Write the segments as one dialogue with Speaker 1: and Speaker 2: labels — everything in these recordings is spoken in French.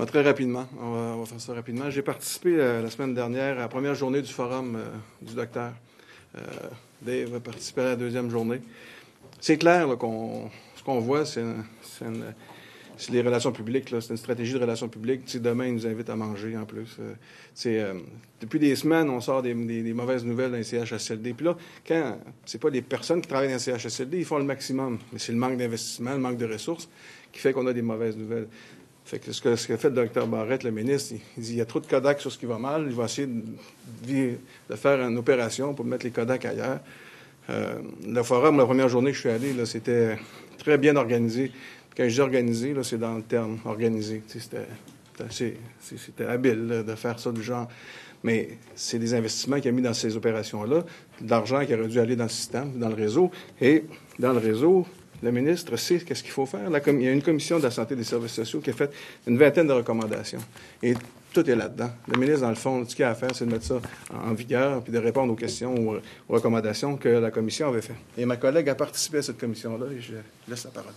Speaker 1: Très rapidement. On va faire ça rapidement. J'ai participé la semaine dernière à la première journée du forum du docteur. Dave a participé à la deuxième journée. C'est clair là, ce qu'on voit, c'est les relations publiques. Là, c'est une stratégie de relations publiques. Demain, ils nous invitent à manger en plus. Depuis des semaines, on sort des mauvaises nouvelles dans les CHSLD. Puis là, quand c'est pas les personnes qui travaillent dans les CHSLD, ils font le maximum. Mais c'est le manque d'investissement, le manque de ressources qui fait qu'on a des mauvaises nouvelles. Fait que ce qu'a fait le Dr Barrette, le ministre, il dit il y a trop de Kodak sur ce qui va mal. Il va essayer de faire une opération pour mettre les Kodak ailleurs. Le forum, la première journée que je suis allé, là, c'était très bien organisé. Quand je dis organisé, là, c'est dans le terme organisé. C'était habile là, de faire ça du genre. Mais c'est des investissements qu'il a mis dans ces opérations-là, de l'argent qui aurait dû aller dans le système, dans le réseau. Et dans le réseau, le ministre sait qu'est-ce qu'il faut faire. Il y a une commission de la santé et des services sociaux qui a fait une vingtaine de recommandations. Et tout est là-dedans. Le ministre, dans le fond, ce qu'il a à faire, c'est de mettre ça en vigueur puis de répondre aux questions, aux recommandations que la commission avait faites. Et ma collègue a participé à cette commission-là et je laisse la parole.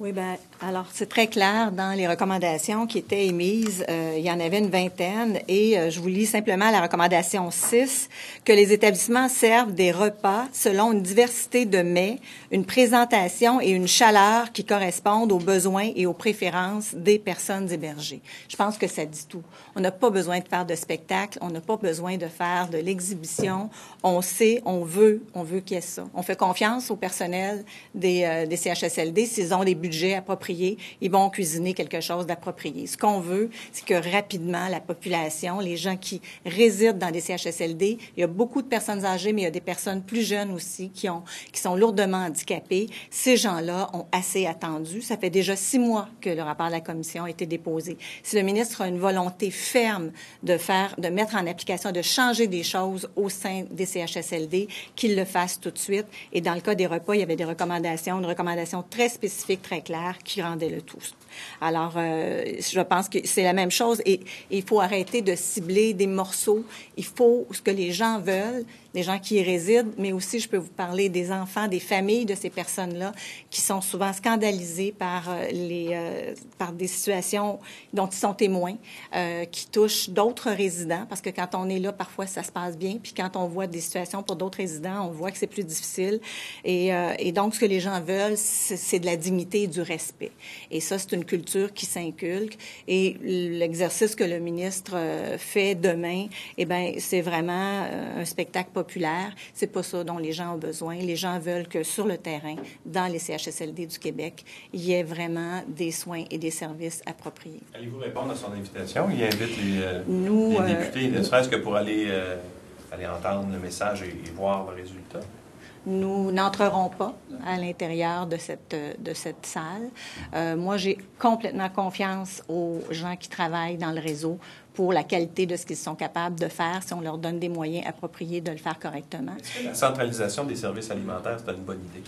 Speaker 2: Oui, bien, alors c'est très clair dans les recommandations qui étaient émises. Il y en avait une vingtaine et je vous lis simplement la recommandation 6, que les établissements servent des repas selon une diversité de mets, une présentation et une chaleur qui correspondent aux besoins et aux préférences des personnes hébergées. Je pense que ça dit tout. On n'a pas besoin de faire de spectacle, on n'a pas besoin de faire de l'exhibition. On sait, on veut qu'il y ait ça. On fait confiance au personnel des CHSLD s'ils ont les budgets appropriés, ils vont cuisiner quelque chose d'approprié. Ce qu'on veut, c'est que rapidement, la population, les gens qui résident dans des CHSLD, il y a beaucoup de personnes âgées, mais il y a des personnes plus jeunes aussi qui sont lourdement handicapées. Ces gens-là ont assez attendu. Ça fait déjà 6 mois que le rapport de la commission a été déposé. Si le ministre a une volonté ferme de mettre en application, de changer des choses au sein des CHSLD, qu'il le fasse tout de suite. Et dans le cas des repas, il y avait une recommandation très spécifique, très clair, qui rendait le tout. Alors, je pense que c'est la même chose et il faut arrêter de cibler des morceaux. Il faut ce que les gens veulent, les gens qui y résident, mais aussi, je peux vous parler des enfants, des familles de ces personnes-là qui sont souvent scandalisées par des situations dont ils sont témoins, qui touchent d'autres résidents, parce que quand on est là, parfois, ça se passe bien, puis quand on voit des situations pour d'autres résidents, on voit que c'est plus difficile. Et donc, ce que les gens veulent, c'est de la dignité et du respect. Et ça, c'est une culture qui s'inculque. Et l'exercice que le ministre fait demain, eh bien, c'est vraiment un spectacle populaire. C'est pas ça dont les gens ont besoin. Les gens veulent que sur le terrain, dans les CHSLD du Québec, il y ait vraiment des soins et des services appropriés.
Speaker 3: Allez-vous répondre à son invitation? Il invite les députés, ne serait-ce que pour aller entendre le message et voir le résultat?
Speaker 2: Nous n'entrerons pas à l'intérieur de cette salle. Moi, j'ai complètement confiance aux gens qui travaillent dans le réseau pour la qualité de ce qu'ils sont capables de faire si on leur donne des moyens appropriés de le faire correctement.
Speaker 3: Est-ce que la centralisation des services alimentaires, c'est une bonne idée?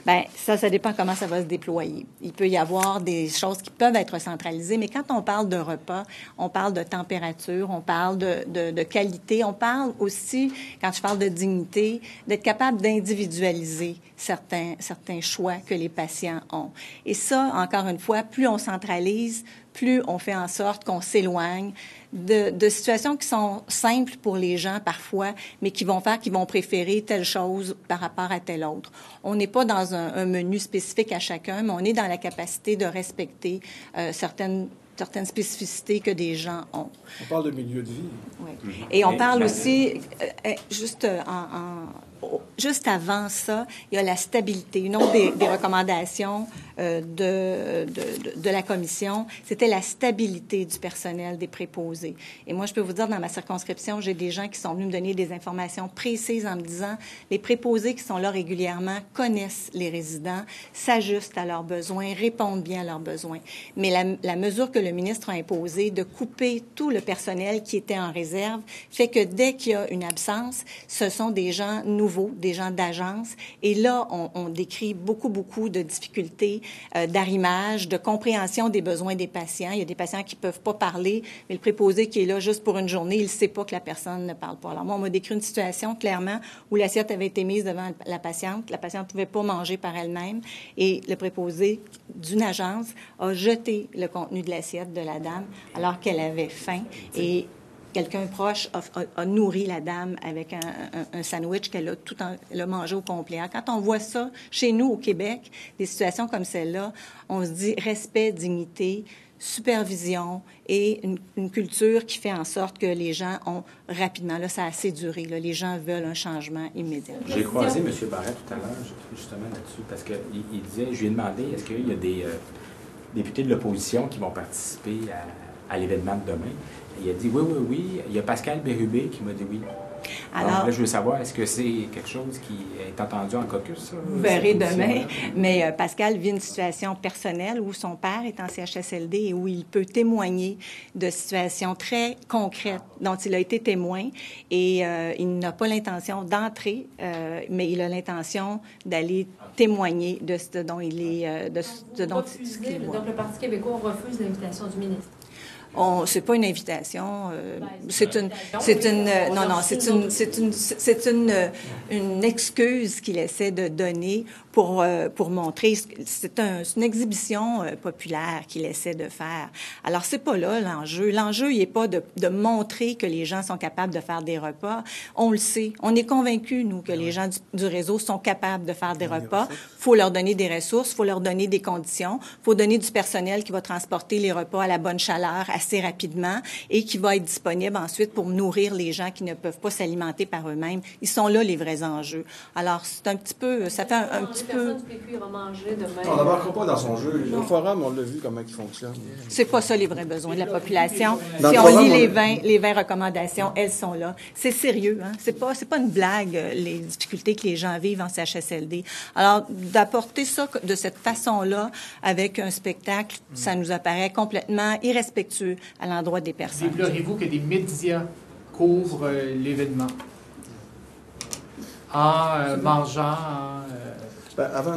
Speaker 2: Bien, ça dépend comment ça va se déployer. Il peut y avoir des choses qui peuvent être centralisées, mais quand on parle de repas, on parle de température, on parle de qualité, on parle aussi, quand je parle de dignité, d'être capable d'individualiser certains choix que les patients ont. Et ça, encore une fois, plus on centralise, plus on fait en sorte qu'on s'éloigne de situations qui sont simples pour les gens parfois, mais qui vont préférer telle chose par rapport à telle autre. On n'est pas dans un menu spécifique à chacun, mais on est dans la capacité de respecter certaines spécificités que des gens ont.
Speaker 1: On parle de milieu de vie.
Speaker 2: Oui. Et on parle aussi, juste avant ça, il y a la stabilité. Une autre des recommandations de la commission, c'était la stabilité du personnel des préposés. Et moi, je peux vous dire, dans ma circonscription, j'ai des gens qui sont venus me donner des informations précises en me disant, les préposés qui sont là régulièrement connaissent les résidents, s'ajustent à leurs besoins, répondent bien à leurs besoins. Mais la mesure que le ministre a imposée de couper tout le personnel qui était en réserve fait que dès qu'il y a une absence, ce sont des gens nouveaux nouveaux, des gens d'agence. Et là, on décrit beaucoup de difficultés d'arrimage, de compréhension des besoins des patients. Il y a des patients qui peuvent pas parler, mais le préposé qui est là juste pour une journée, il sait pas que la personne ne parle pas. Alors moi, on m'a décrit une situation clairement où l'assiette avait été mise devant la patiente ne pouvait pas manger par elle-même et le préposé d'une agence a jeté le contenu de l'assiette de la dame alors qu'elle avait faim et quelqu'un proche a nourri la dame avec un sandwich qu'elle a mangé au complet. Alors, quand on voit ça chez nous au Québec, des situations comme celle-là, on se dit respect, dignité, supervision et une culture qui fait en sorte que les gens ont rapidement, là, ça a assez duré, là, les gens veulent un changement immédiat.
Speaker 4: J'ai croisé M. Barrette tout à l'heure, justement là-dessus, parce qu'il disait, je lui ai demandé, est-ce qu'il y a des députés de l'opposition qui vont participer à l'événement de demain? Il a dit oui. Il y a Pascal Bérubé qui m'a dit oui. Alors, donc, là, je veux savoir, est-ce que c'est quelque chose qui est entendu en caucus? Ça,
Speaker 2: vous verrez demain. Mais Pascal vit une situation personnelle où son père est en CHSLD et où il peut témoigner de situations très concrètes dont il a été témoin. Et il n'a pas l'intention d'entrer, mais il a l'intention d'aller témoigner de ce dont il est...
Speaker 5: Donc, le Parti québécois refuse l'invitation du ministre.
Speaker 2: C'est pas une invitation. C'est une excuse qu'il essaie de donner pour montrer. C'est une exhibition populaire qu'il essaie de faire. Alors c'est pas là l'enjeu. L'enjeu, il est pas de montrer que les gens sont capables de faire des repas. On le sait. On est convaincus, nous, que les gens du réseau sont capables de faire des repas. Faut leur donner des ressources, faut leur donner des conditions, faut donner du personnel qui va transporter les repas à la bonne chaleur assez rapidement et qui va être disponible ensuite pour nourrir les gens qui ne peuvent pas s'alimenter par eux-mêmes. Ils sont là les vrais enjeux. Alors c'est un petit peu, ça fait un petit peu.
Speaker 5: Personne du PQ ira manger demain.
Speaker 1: On n'embarquera pas dans son jeu. Le forum, on l'a vu comment il fonctionne.
Speaker 2: C'est pas ça les vrais besoins de la population.
Speaker 1: Dans
Speaker 2: si
Speaker 1: le
Speaker 2: on
Speaker 1: forum,
Speaker 2: lit les 20 recommandations, elles sont là. C'est sérieux, hein. C'est pas une blague les difficultés que les gens vivent en CHSLD. Alors d'apporter ça de cette façon-là avec un spectacle, ça nous apparaît complètement irrespectueux à l'endroit des personnes.
Speaker 6: Déplorez-vous que des médias couvrent l'événement en mangeant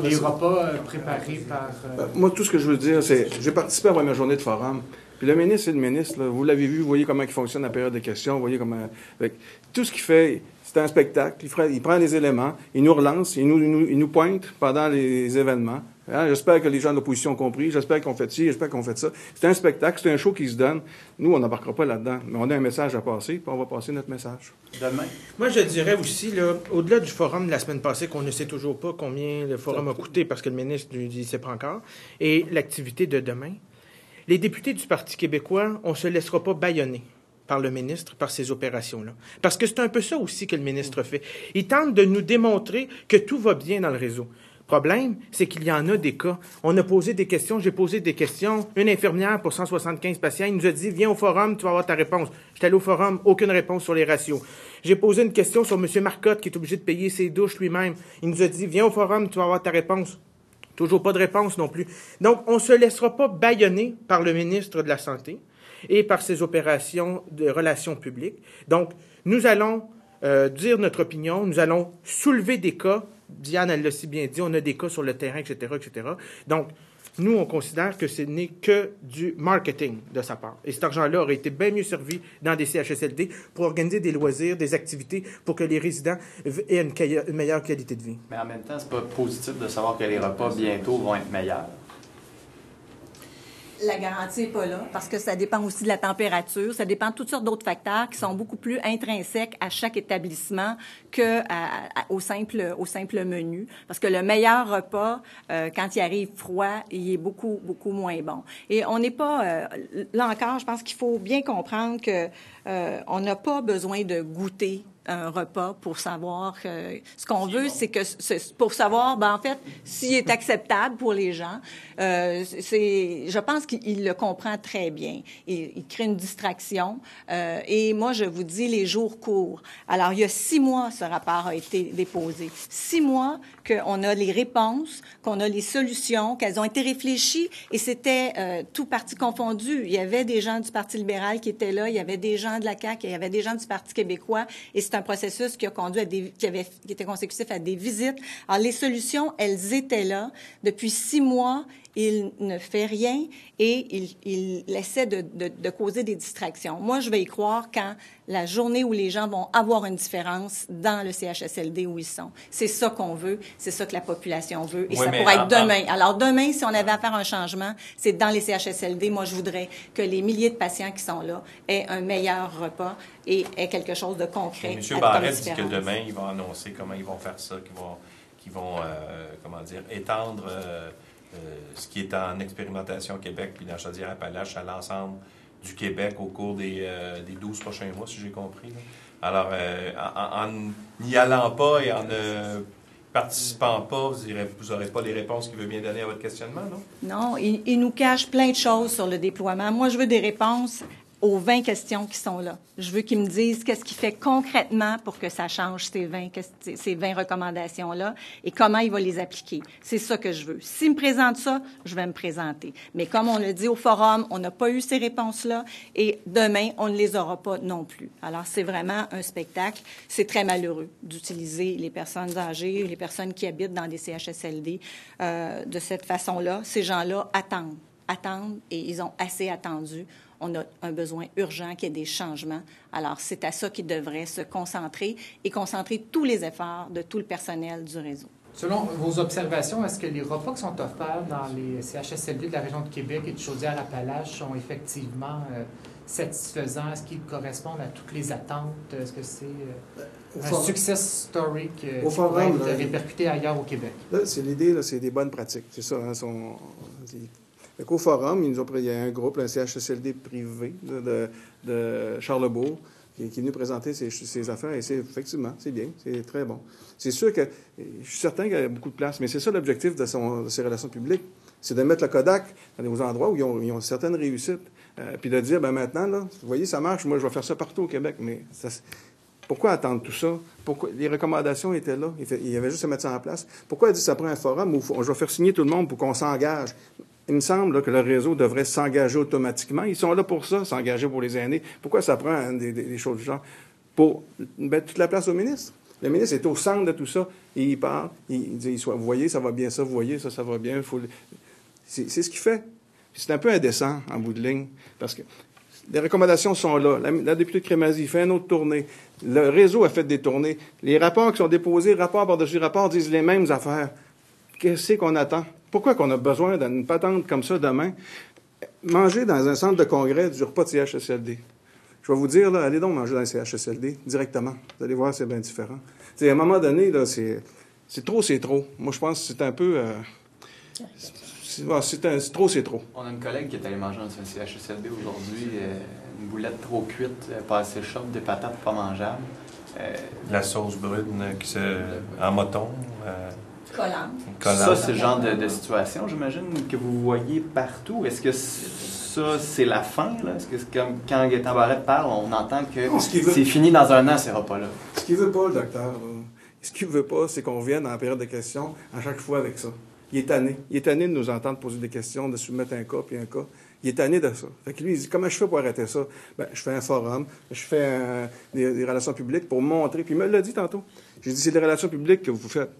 Speaker 6: les repas préparés par...
Speaker 1: Moi, tout ce que je veux dire, c'est j'ai participé à la première journée de forum. Puis le ministre, c'est le ministre. Là, vous l'avez vu, vous voyez comment il fonctionne la période de questions. Vous voyez comment... tout ce qu'il fait, c'est un spectacle. Il prend des éléments, il nous relance, il nous pointe pendant les événements. Hein? J'espère que les gens de l'opposition ont compris. J'espère qu'on fait ci, j'espère qu'on fait ça. C'est un spectacle, c'est un show qui se donne. Nous, on n'embarquera pas là-dedans. Mais on a un message à passer, puis on va passer notre message.
Speaker 3: Demain.
Speaker 7: Moi, je dirais aussi, là, au-delà du forum de la semaine passée, qu'on ne sait toujours pas combien le forum a coûté parce que le ministre ne dit sait pas encore, et l'activité de demain, les députés du Parti québécois, on ne se laissera pas bâillonner par le ministre, par ces opérations-là. Parce que c'est un peu ça aussi que le ministre fait. Il tente de nous démontrer que tout va bien dans le réseau. Le problème, c'est qu'il y en a des cas. On a posé des questions, j'ai posé des questions. Une infirmière pour 175 patients, il nous a dit « Viens au forum, tu vas avoir ta réponse ». J'étais allé au forum, aucune réponse sur les ratios. J'ai posé une question sur M. Marcotte, qui est obligé de payer ses douches lui-même. Il nous a dit « Viens au forum, tu vas avoir ta réponse ». Toujours pas de réponse non plus. Donc, on ne se laissera pas bâillonner par le ministre de la Santé et par ses opérations de relations publiques. Donc, nous allons dire notre opinion, nous allons soulever des cas. Diane, elle l'a si bien dit, on a des cas sur le terrain, etc., etc. Donc, nous, on considère que ce n'est que du marketing de sa part. Et cet argent-là aurait été bien mieux servi dans des CHSLD pour organiser des loisirs, des activités, pour que les résidents aient une meilleure qualité de vie.
Speaker 3: Mais en même temps, c'est pas positif de savoir que les repas bientôt vont être meilleurs.
Speaker 2: La garantie n'est pas là parce que ça dépend aussi de la température, ça dépend de toutes sortes d'autres facteurs qui sont beaucoup plus intrinsèques à chaque établissement que au simple menu. Parce que le meilleur repas, quand il arrive froid, il est beaucoup moins bon. Et on n'est pas là encore. Je pense qu'il faut bien comprendre que on n'a pas besoin de goûter un repas pour savoir ce qu'on veut, c'est que pour savoir, en fait, s'il est acceptable pour les gens. Je pense qu'il le comprend très bien. Il crée une distraction. Et moi, je vous dis, les jours courent. Alors, il y a 6 mois, ce rapport a été déposé. 6 mois qu'on a les réponses, qu'on a les solutions, qu'elles ont été réfléchies, et c'était tout parti confondu. Il y avait des gens du Parti libéral qui étaient là, il y avait des gens de la CAQ, il y avait des gens du Parti québécois, et c'est un processus qui a conduit à qui était consécutif à des visites. Alors, les solutions, elles étaient là. Depuis 6 mois, il ne fait rien et il essaie de causer des distractions. Moi, je vais y croire quand la journée où les gens vont avoir une différence dans le CHSLD où ils sont. C'est ça qu'on veut, c'est ça que la population veut et ça pourrait être demain. Alors demain, si on avait à faire un changement, c'est dans les CHSLD. Moi, je voudrais que les milliers de patients qui sont là aient un meilleur repas et aient quelque chose de concret.
Speaker 3: M. Barrette dit que demain, ils vont annoncer comment ils vont faire ça, qu'ils vont étendre ce qui est en expérimentation au Québec puis dans Chaudière-Appalaches à l'ensemble du Québec au cours des 12 prochains mois, si j'ai compris. Là. Alors, en n'y allant pas et en ne participant pas, vous n'aurez pas les réponses qu'il veut bien donner à votre questionnement, non?
Speaker 2: Non, il nous cache plein de choses sur le déploiement. Moi, je veux des réponses aux 20 questions qui sont là. Je veux qu'ils me disent qu'est-ce qu'il fait concrètement pour que ça change ces 20 recommandations-là et comment il va les appliquer. C'est ça que je veux. S'il me présente ça, je vais me présenter. Mais comme on l'a dit au forum, on n'a pas eu ces réponses-là et demain, on ne les aura pas non plus. Alors, c'est vraiment un spectacle. C'est très malheureux d'utiliser les personnes âgées, les personnes qui habitent dans des CHSLD de cette façon-là. Ces gens-là attendent et ils ont assez attendu. On a un besoin urgent qu'il y ait des changements. Alors, c'est à ça qu'ils devraient se concentrer et concentrer tous les efforts de tout le personnel du réseau.
Speaker 6: Selon vos observations, est-ce que les repas qui sont offerts dans les CHSLD de la région de Québec et de Chaudière-Appalaches sont effectivement satisfaisants? Est-ce qu'ils correspondent à toutes les attentes? Est-ce que c'est un success story qui pourrait être répercuté ailleurs au Québec?
Speaker 1: Là, c'est l'idée, là, c'est des bonnes pratiques. C'est ça. Hein, Au forum, il y a un groupe, un CHSLD privé de Charlesbourg, qui est venu présenter ses affaires, et effectivement, c'est bien, c'est très bon. C'est sûr que, je suis certain qu'il y a beaucoup de place, mais c'est ça l'objectif de ses relations publiques, c'est de mettre le Kodak dans des endroits où ils ont certaines réussites, puis de dire, maintenant, là, vous voyez, ça marche, moi, je vais faire ça partout au Québec, mais pourquoi attendre tout ça? Pourquoi les recommandations étaient là? Il y avait juste à mettre ça en place. Pourquoi elle dit que ça prend un forum où je vais faire signer tout le monde pour qu'on s'engage? Il me semble là, que le réseau devrait s'engager automatiquement. Ils sont là pour ça, s'engager pour les aînés. Pourquoi ça prend des choses du genre? Pour mettre toute la place au ministre. Le ministre est au centre de tout ça. Et il parle, il dit, vous voyez, ça va bien ça, vous voyez, ça va bien. C'est ce qu'il fait. C'est un peu indécent, en bout de ligne, parce que les recommandations sont là. La députée de Crémazie fait une autre tournée. Le réseau a fait des tournées. Les rapports qui sont déposés, rapport par-dessus rapport, disent les mêmes affaires. Qu'est-ce qu'on attend? Pourquoi qu'on a besoin d'une patente comme ça demain? Manger dans un centre de congrès ne dure pas de CHSLD. Je vais vous dire, là, allez donc manger dans un CHSLD directement. Vous allez voir, c'est bien différent. T'sais, à un moment donné, là, c'est trop, c'est trop. Moi, je pense que c'est un peu... c'est trop, c'est trop.
Speaker 8: On a une collègue qui est allée manger dans un CHSLD aujourd'hui. Une boulette trop cuite, pas assez chaude, des patates pas mangeables.
Speaker 3: La sauce brune en moton.
Speaker 8: Collante. Ça, c'est le genre de situation, j'imagine, que vous voyez partout. Est-ce que ça, c'est la fin, là? Est-ce que comme quand Gaétan Barrette parle, on entend que c'est fini dans un an, ces repas-là?
Speaker 1: Ce qu'il veut pas, le docteur, là, ce qu'il veut pas, c'est qu'on revienne en période de questions à chaque fois avec ça. Il est tanné. Il est tanné de nous entendre poser des questions, de soumettre un cas puis un cas. Il est tanné de ça. Fait que lui, il dit, comment je fais pour arrêter ça? Je fais un forum, je fais des relations publiques pour montrer. Puis il me l'a dit tantôt. J'ai dit, c'est des relations publiques que vous faites.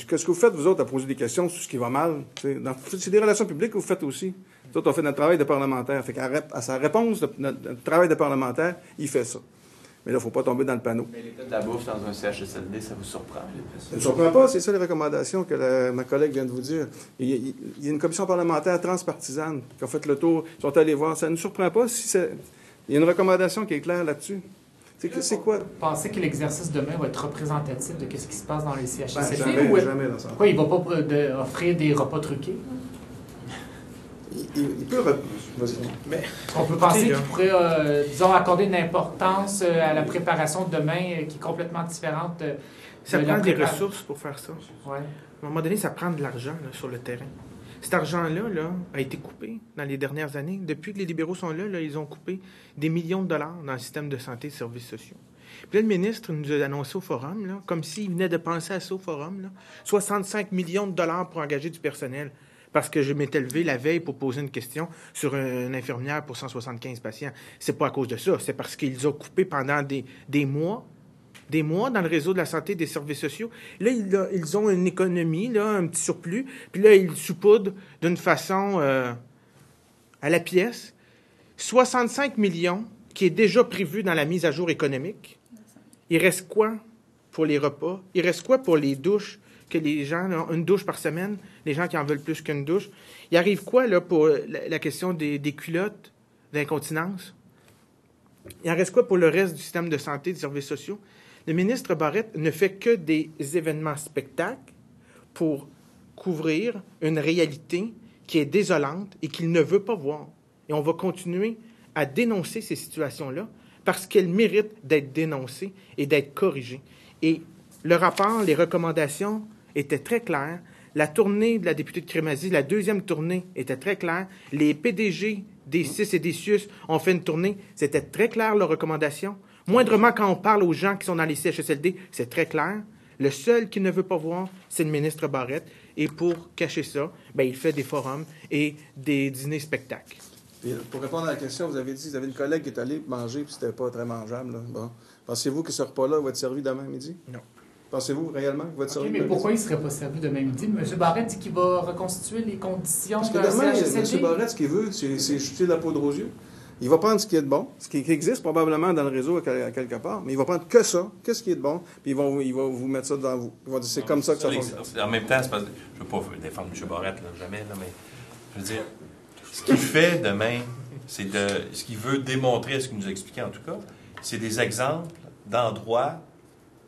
Speaker 1: Qu'est-ce que vous faites, vous autres, à poser des questions sur ce qui va mal? C'est des relations publiques que vous faites aussi. Nous autres, on fait notre travail de parlementaire. Fait qu'à sa réponse de notre travail de parlementaire, il fait ça. Mais là, il ne faut pas tomber dans le panneau.
Speaker 8: Mais l'état de la bouffe dans un CHSLD, ça vous surprend?
Speaker 1: Ça ne me surprend pas. C'est ça les recommandations que ma collègue vient de vous dire. Il y a une commission parlementaire transpartisane qui a fait le tour. Ils sont allés voir. Ça ne nous surprend pas si il y a une recommandation qui est claire là-dessus. C'est quoi?
Speaker 6: Vous pensez que l'exercice demain va être représentatif de ce qui se passe dans les CHSLD?
Speaker 1: Jamais dans ça.
Speaker 6: Pourquoi il ne va pas offrir des repas truqués?
Speaker 1: Il peut...
Speaker 6: Mais on peut penser qu'il pourrait, disons, accorder une importance à la préparation de demain qui est complètement différente.
Speaker 7: Ça prend des ressources pour faire ça.
Speaker 6: Ouais.
Speaker 7: À un moment donné, ça prend de l'argent là, sur le terrain. Cet argent-là là, a été coupé dans les dernières années. Depuis que les libéraux sont là, ils ont coupé des millions de dollars dans le système de santé et de services sociaux. Puis là, le ministre nous a annoncé au forum, là, comme s'il venait de penser à ça au forum, là, 65 millions de dollars pour engager du personnel. Parce que je m'étais levé la veille pour poser une question sur une infirmière pour 175 patients. C'est pas à cause de ça, c'est parce qu'ils ont coupé pendant des mois des mois dans le réseau de la santé et des services sociaux. Là, ils ont une économie, là, un petit surplus, puis là, ils saupoudrent d'une façon à la pièce. 65 millions qui est déjà prévu dans la mise à jour économique. Il reste quoi pour les repas? Il reste quoi pour les douches? Que les gens, là, une douche par semaine, les gens qui en veulent plus qu'une douche. Il arrive quoi là pour la question des culottes, d'incontinence? Il en reste quoi pour le reste du système de santé, des services sociaux? Le ministre Barrette ne fait que des événements spectacles pour couvrir une réalité qui est désolante et qu'il ne veut pas voir. Et on va continuer à dénoncer ces situations-là parce qu'elles méritent d'être dénoncées et d'être corrigées. Et le rapport, les recommandations étaient très claires. La tournée de la députée de Crémazie, la deuxième tournée, était très claire. Les PDG des CIS et des CIUS ont fait une tournée. C'était très clair, leurs recommandations. Moindrement, quand on parle aux gens qui sont dans les CHSLD, c'est très clair. Le seul qui ne veut pas voir, c'est le ministre Barrette. Et pour cacher ça, il fait des forums et des dîners-spectacles.
Speaker 1: Pour répondre à la question, vous avez dit que vous avez une collègue qui est allée manger puis c'était pas très mangeable. Là. Bon. Pensez-vous que ce repas-là va être servi demain midi?
Speaker 7: Non.
Speaker 1: Pensez-vous réellement qu'il va être servi
Speaker 6: mais
Speaker 1: demain
Speaker 6: pourquoi
Speaker 1: midi?
Speaker 6: il ne serait pas servi demain midi? M. Barrette dit qu'il va reconstituer les conditions
Speaker 1: Parce que
Speaker 6: d'un
Speaker 1: demain,
Speaker 6: CHSLD.
Speaker 1: M. Barrette, ce qu'il veut, c'est jeter la poudre aux yeux. Il va prendre ce qui est de bon, ce qui existe probablement dans le réseau à quelque part, mais il va prendre que ça, que ce qui est de bon, puis il va vous mettre ça devant vous. Il va dire c'est comme ça que ça fonctionne.
Speaker 3: En même temps, c'est parce que je ne veux pas défendre M. Barrette, là, jamais, là, mais je veux dire, ce qu'il fait demain, c'est ce qu'il veut démontrer, ce qu'il nous a expliqué en tout cas, c'est des exemples d'endroits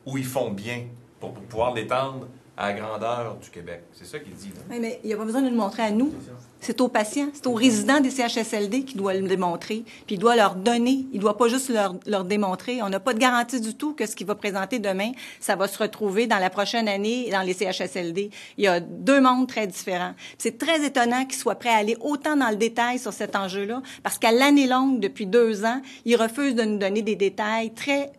Speaker 3: où ils font bien pour pouvoir l'étendre à la grandeur du Québec. C'est ça qu'il dit. Là.
Speaker 2: Oui, mais il n'y a pas besoin de le montrer à nous. C'est aux patients, c'est aux résidents des CHSLD qui doit le démontrer. Puis il doit leur donner, il ne doit pas juste leur démontrer. On n'a pas de garantie du tout que ce qu'il va présenter demain, ça va se retrouver dans la prochaine année dans les CHSLD. Il y a deux mondes très différents. Puis c'est très étonnant qu'il soit prêt à aller autant dans le détail sur cet enjeu-là, parce qu'à l'année longue, depuis 2 ans, il refuse de nous donner des détails très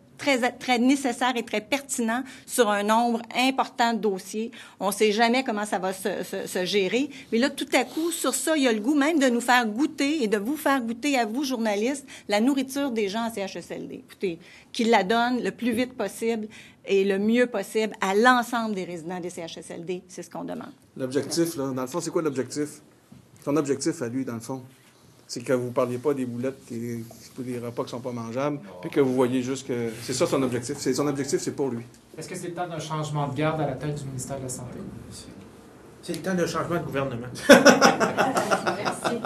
Speaker 2: nécessaire et très pertinent sur un nombre important de dossiers. On ne sait jamais comment ça va se gérer. Mais là, tout à coup, sur ça, il y a le goût même de nous faire goûter et de vous faire goûter à vous, journalistes, la nourriture des gens en CHSLD. Écoutez, qu'ils la donnent le plus vite possible et le mieux possible à l'ensemble des résidents des CHSLD. C'est ce qu'on demande.
Speaker 1: L'objectif, là, dans le fond, c'est quoi l'objectif? Son objectif à lui, dans le fond, c'est que vous ne parliez pas des boulettes, des repas qui ne sont pas mangeables, puis que vous voyez juste que... C'est ça son objectif. Son objectif, c'est pour lui.
Speaker 6: Est-ce que c'est le temps d'un changement de garde à la tête du ministère de la Santé?
Speaker 7: C'est le temps d'un changement de gouvernement.
Speaker 5: Merci.